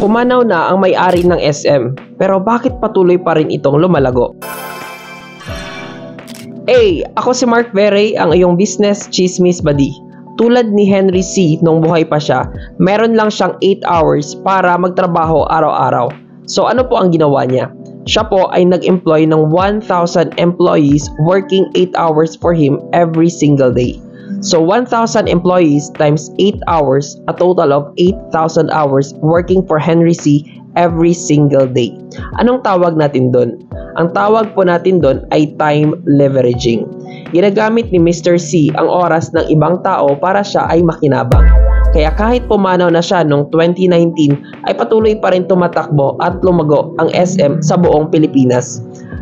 Pumanaw na ang may-ari ng SM, pero bakit patuloy pa rin itong lumalago? Hey, ako si Mark Verey, ang iyong business chismis buddy. Tulad ni Henry C. nung buhay pa siya, meron lang siyang 8 hours para magtrabaho araw-araw. So ano po ang ginawa niya? Siya po ay nag-employ ng 1,000 employees working 8 hours for him every single day. So 1,000 employees times 8 hours, a total of 8,000 hours working for Henry C. every single day. Anong tawag natin doon? Ang tawag po natin doon ay time leveraging. Ginagamit ni Mr. C ang oras ng ibang tao para siya ay makinabang. Kaya kahit pumanaw na siya noong 2019 ay patuloy pa rin tumatakbo at lumago ang SM sa buong Pilipinas.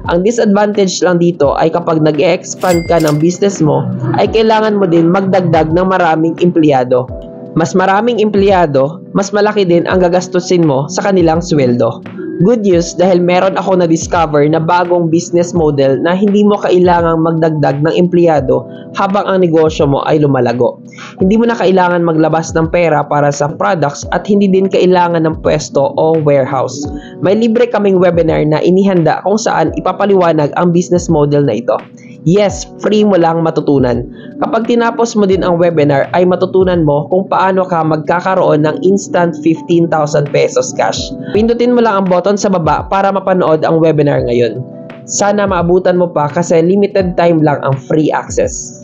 Ang disadvantage lang dito ay kapag nag-e-expand ka ng business mo, ay kailangan mo din magdagdag ng maraming empleyado. Mas maraming empleyado, mas malaki din ang gagastusin mo sa kanilang sweldo. Good news dahil meron ako na-discover na bagong business model na hindi mo kailangang magdagdag ng empleyado habang ang negosyo mo ay lumalago. Hindi mo na kailangan maglabas ng pera para sa products at hindi din kailangan ng pwesto o warehouse. May libre kaming webinar na inihanda kung saan ipapaliwanag ang business model na ito. Yes, free mo lang matutunan. Kapag tinapos mo din ang webinar ay matutunan mo kung paano ka magkakaroon ng instant 15,000 pesos cash. Pindutin mo lang ang button sa baba para mapanood ang webinar ngayon. Sana maabutan mo pa kasi limited time lang ang free access.